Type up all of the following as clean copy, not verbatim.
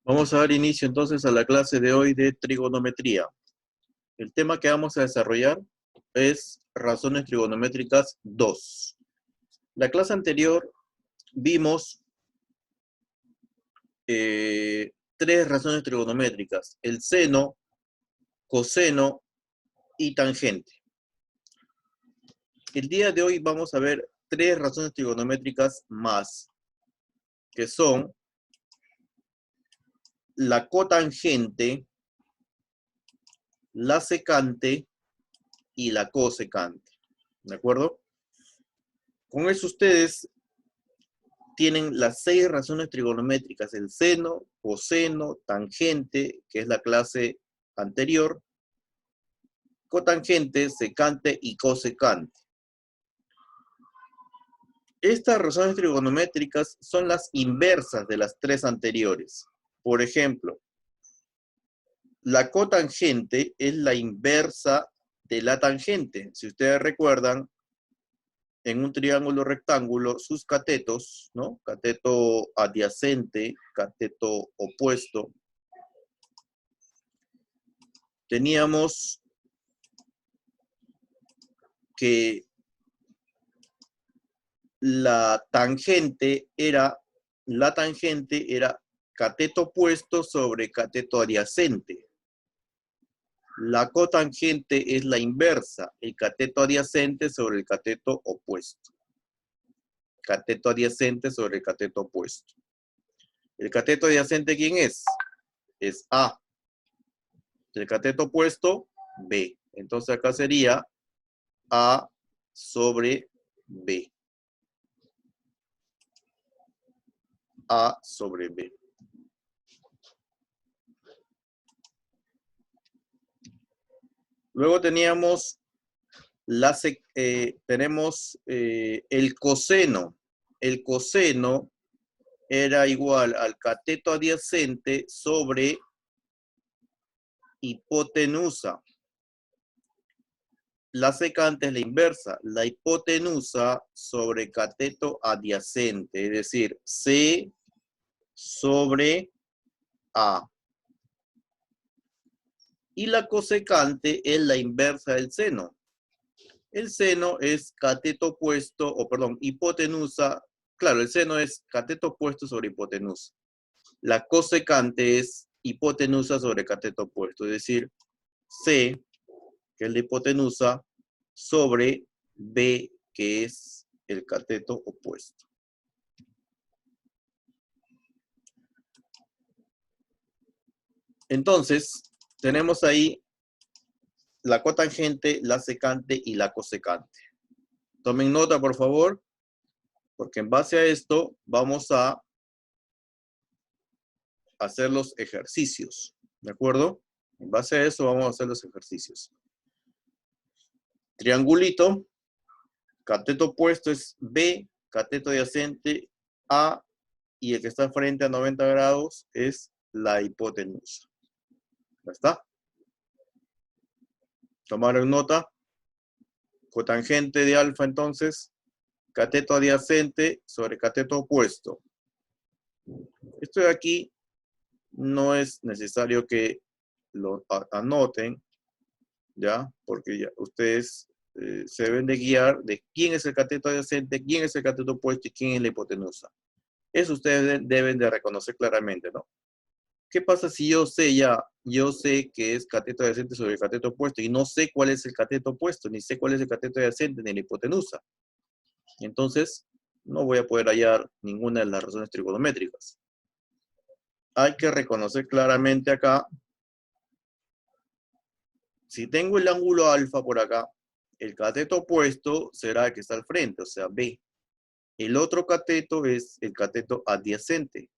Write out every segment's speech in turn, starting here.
Vamos a dar inicio entonces a la clase de hoy de trigonometría. El tema que vamos a desarrollar es razones trigonométricas 2. La clase anterior vimos tres razones trigonométricas: el seno, coseno y tangente. El día de hoy vamos a ver tres razones trigonométricas más, que son la cotangente, la secante y la cosecante. ¿De acuerdo? Con eso ustedes tienen las 6 razones trigonométricas: el seno, coseno, tangente, que es la clase anterior, cotangente, secante y cosecante. Estas razones trigonométricas son las inversas de las tres anteriores. Por ejemplo, la cotangente es la inversa de la tangente. Si ustedes recuerdan, en un triángulo rectángulo, sus catetos, ¿no? Cateto adyacente, cateto opuesto. Teníamos que la tangente era cateto opuesto sobre cateto adyacente. La cotangente es la inversa, el cateto adyacente sobre el cateto opuesto. Cateto adyacente sobre el cateto opuesto. ¿El cateto adyacente quién es? Es A. El cateto opuesto, B. Entonces acá sería A sobre B. A sobre B. Luego teníamos el coseno. El coseno era igual al cateto adyacente sobre hipotenusa. La secante es la inversa, la hipotenusa sobre cateto adyacente, es decir, C sobre A. Y la cosecante es la inversa del seno. El seno es cateto opuesto, hipotenusa. Claro, el seno es cateto opuesto sobre hipotenusa. La cosecante es hipotenusa sobre cateto opuesto, es decir, C, que es la hipotenusa, sobre B, que es el cateto opuesto. Entonces, tenemos ahí la cotangente, la secante y la cosecante. Tomen nota, por favor, porque en base a esto vamos a hacer los ejercicios. ¿De acuerdo? En base a eso vamos a hacer los ejercicios. Triangulito, cateto opuesto es B, cateto adyacente A, y el que está frente a 90 grados es la hipotenusa. ¿Ya está? Tomaron nota. Cotangente de alfa, entonces, cateto adyacente sobre cateto opuesto. Esto de aquí no es necesario que lo anoten, ¿ya? Porque ya ustedes se deben de guiar de quién es el cateto adyacente, quién es el cateto opuesto y quién es la hipotenusa. Eso ustedes deben de reconocer claramente, ¿no? ¿Qué pasa si yo sé que es cateto adyacente sobre el cateto opuesto y no sé cuál es el cateto opuesto, ni sé cuál es el cateto adyacente, ni la hipotenusa? Entonces, no voy a poder hallar ninguna de las razones trigonométricas. Hay que reconocer claramente acá. Si tengo el ángulo alfa por acá, el cateto opuesto será el que está al frente, o sea, B. El otro cateto es el cateto adyacente.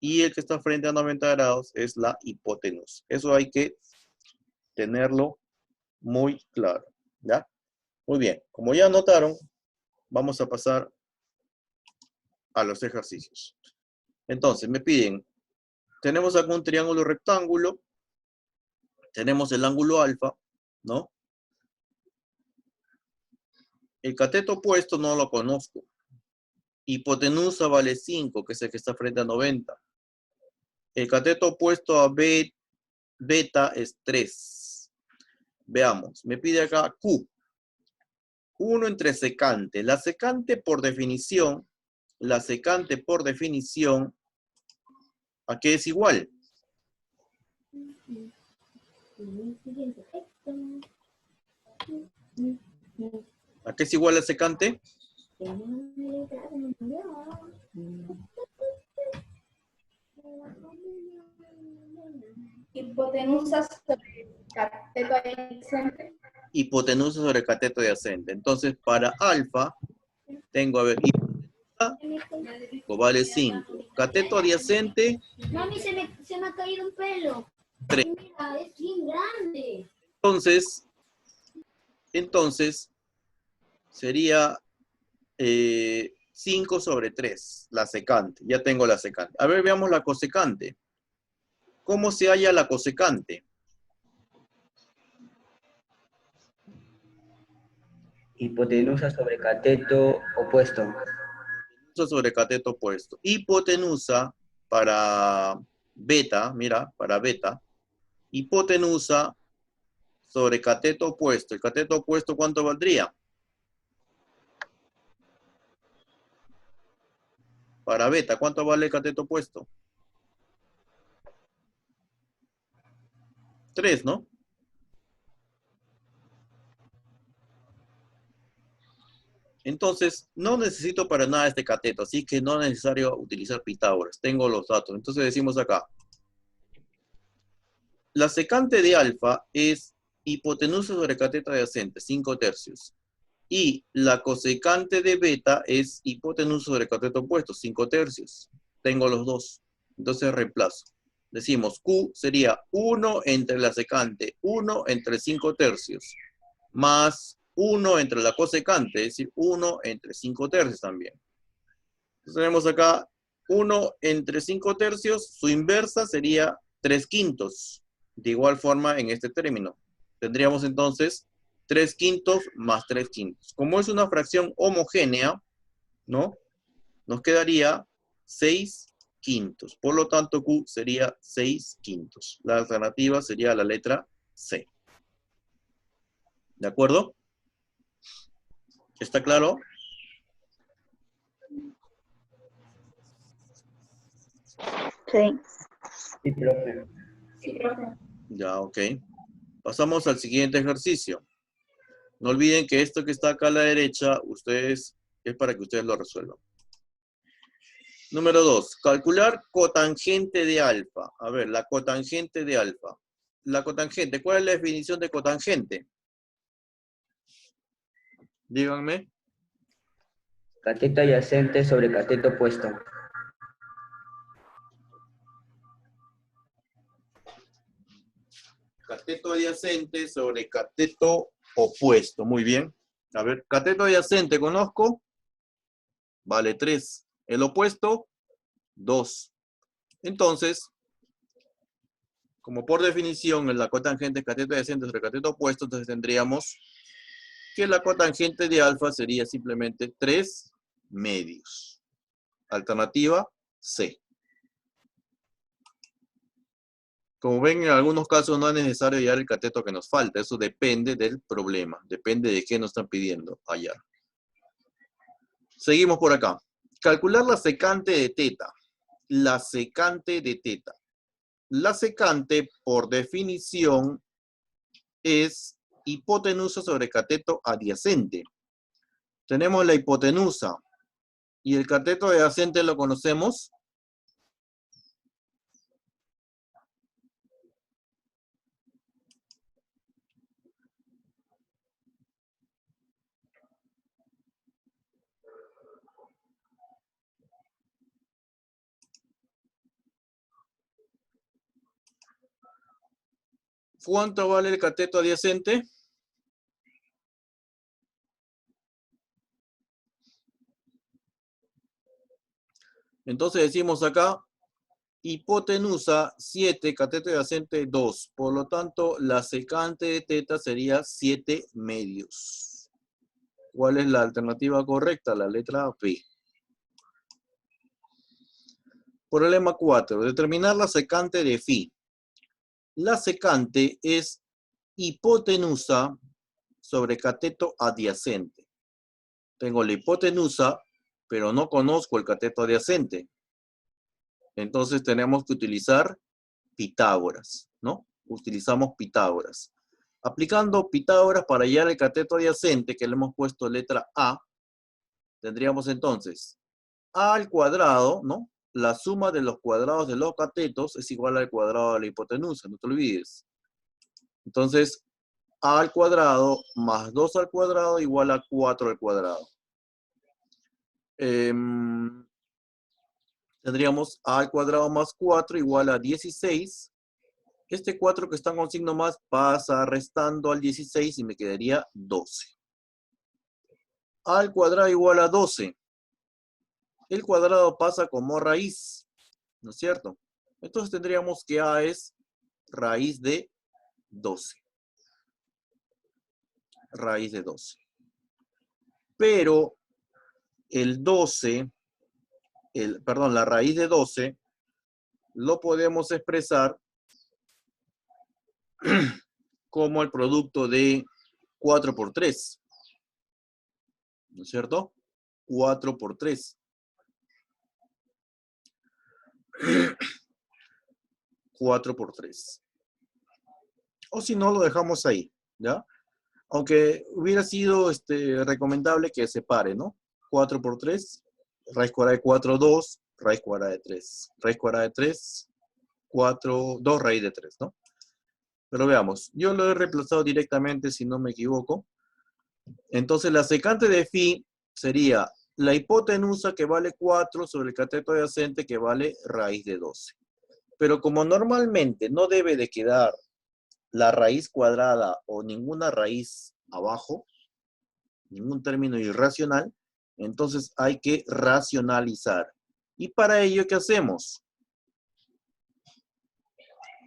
Y el que está frente a 90 grados es la hipotenusa. Eso hay que tenerlo muy claro, ¿ya? Muy bien, como ya notaron, vamos a pasar a los ejercicios. Entonces, me piden, tenemos acá un triángulo rectángulo, tenemos el ángulo alfa, ¿no? El cateto opuesto no lo conozco. Hipotenusa vale 5, que es el que está frente a 90. El cateto opuesto a beta es 3. Veamos, me pide acá Q. 1 entre secante. La secante por definición, ¿a qué es igual? ¿A qué es igual la secante? Hipotenusa sobre cateto adyacente. Hipotenusa sobre cateto adyacente. Entonces, para alfa, tengo, a ver, hipotenusa, pues vale 5. Cateto adyacente, Mami, se me ha caído un pelo. 3. Mira, es bien grande. Entonces sería 5 sobre 3, la secante. Ya tengo la secante. A ver, veamos la cosecante. ¿Cómo se halla la cosecante? Hipotenusa sobre cateto opuesto. Sobre cateto opuesto. Hipotenusa para beta, mira, para beta. Hipotenusa sobre cateto opuesto. ¿El cateto opuesto cuánto valdría? Para beta, ¿cuánto vale el cateto opuesto? 3, ¿no? Entonces, no necesito para nada este cateto, así que no es necesario utilizar Pitágoras. Tengo los datos. Entonces decimos acá. La secante de alfa es hipotenusa sobre cateto adyacente, 5 tercios. Y la cosecante de beta es hipotenusa sobre cateto opuesto, 5 tercios. Tengo los dos. Entonces reemplazo. Decimos Q sería 1 entre la secante, 1 entre 5 tercios, más 1 entre la cosecante, es decir, 1 entre 5 tercios también. Entonces tenemos acá 1 entre 5 tercios, su inversa sería 3 quintos. De igual forma en este término. Tendríamos entonces 3 quintos más 3 quintos. Como es una fracción homogénea, ¿no? Nos quedaría 6 quintos. Por lo tanto, Q sería 6 quintos. La alternativa sería la letra C. ¿De acuerdo? ¿Está claro? Sí. Sí, profe. Sí, profe. Ya, ok. Pasamos al siguiente ejercicio. No olviden que esto que está acá a la derecha, es para que ustedes lo resuelvan. Número 2. Calcular cotangente de alfa. A ver, la cotangente de alfa. La cotangente, ¿cuál es la definición de cotangente? Díganme. Cateto adyacente sobre cateto opuesto. Cateto adyacente sobre cateto opuesto. Muy bien. A ver, cateto adyacente, ¿conozco? Vale 3. El opuesto, 2. Entonces, como por definición la cotangente es cateto adyacente sobre cateto opuesto, entonces tendríamos que la cotangente de alfa sería simplemente 3 medios. Alternativa C. Como ven, en algunos casos no es necesario hallar el cateto que nos falta. Eso depende del problema. Depende de qué nos están pidiendo hallar. Seguimos por acá. Calcular la secante de teta. La secante de teta. La secante, por definición, es hipotenusa sobre cateto adyacente. Tenemos la hipotenusa. ¿Y el cateto adyacente lo conocemos? ¿Cuánto vale el cateto adyacente? Entonces decimos acá, hipotenusa 7, cateto adyacente 2. Por lo tanto, la secante de teta sería 7 medios. ¿Cuál es la alternativa correcta? La letra B. Problema 4. Determinar la secante de phi. La secante es hipotenusa sobre cateto adyacente. Tengo la hipotenusa, pero no conozco el cateto adyacente. Entonces tenemos que utilizar Pitágoras, ¿no? Utilizamos Pitágoras. Aplicando Pitágoras para hallar el cateto adyacente, que le hemos puesto letra A, tendríamos entonces A al cuadrado, ¿no? La suma de los cuadrados de los catetos es igual al cuadrado de la hipotenusa, no te olvides. Entonces, A al cuadrado más 2 al cuadrado igual a 4 al cuadrado. Tendríamos A al cuadrado más 4 igual a 16. Este 4 que está con signo más pasa restando al 16 y me quedaría 12. A al cuadrado igual a 12. El cuadrado pasa como raíz, ¿no es cierto? Entonces tendríamos que A es raíz de 12. Raíz de 12. Pero el 12, la raíz de 12, lo podemos expresar como el producto de 4 por 3. ¿No es cierto? 4 por 3. 4 por 3. O si no, lo dejamos ahí, ¿ya? Aunque hubiera sido recomendable que separe, ¿no? 4 por 3, raíz cuadrada de 4, 2, raíz cuadrada de 3. Raíz cuadrada de 3, 4, 2 raíz de 3, ¿no? Pero veamos, yo lo he reemplazado directamente si no me equivoco. Entonces la secante de phi sería la hipotenusa que vale 4 sobre el cateto adyacente que vale raíz de 12. Pero como normalmente no debe de quedar la raíz cuadrada o ninguna raíz abajo, ningún término irracional, entonces hay que racionalizar. ¿Y para ello qué hacemos?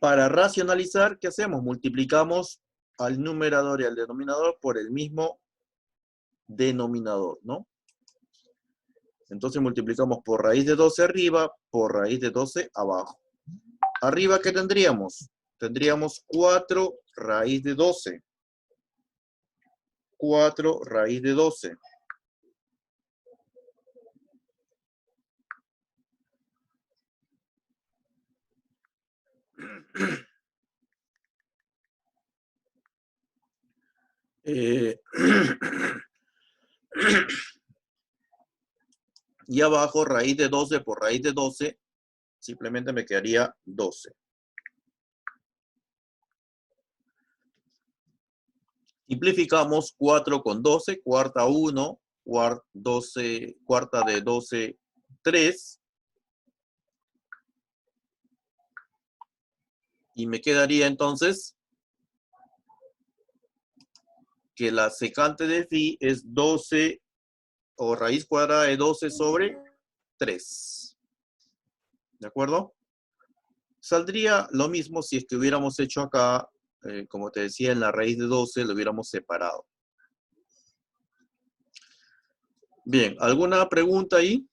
Para racionalizar, ¿qué hacemos? Multiplicamos al numerador y al denominador por el mismo denominador, ¿no? Entonces multiplicamos por raíz de 12 arriba, por raíz de 12 abajo. Arriba, ¿qué tendríamos? Tendríamos 4 raíz de 12. 4 raíz de 12. Y abajo, raíz de 12 por raíz de 12, simplemente me quedaría 12. Simplificamos 4 con 12, cuarta 1, cuarta de 12, 3. Y me quedaría entonces que la secante de phi es 12 o raíz cuadrada de 12 sobre 3. ¿De acuerdo? Saldría lo mismo si es que hubiéramos hecho acá, como te decía, en la raíz de 12 lo hubiéramos separado. Bien, ¿alguna pregunta ahí?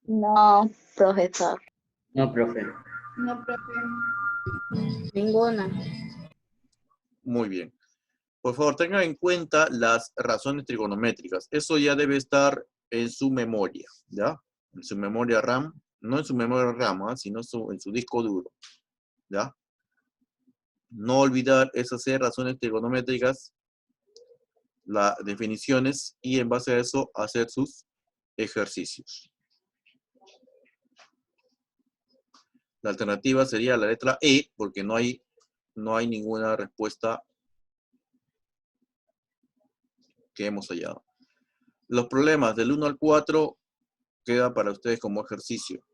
No, profesor. No, profe. No, profe. Ninguna. Muy bien. Por favor, tengan en cuenta las razones trigonométricas. Eso ya debe estar en su memoria, ¿ya? En su memoria RAM, no en su memoria RAM, sino en su disco duro, ¿ya? No olvidar esas 6 razones trigonométricas, las definiciones, y en base a eso hacer sus ejercicios. La alternativa sería la letra E, porque no hay ninguna respuesta que hemos hallado. Los problemas del 1 al 4 queda para ustedes como ejercicio.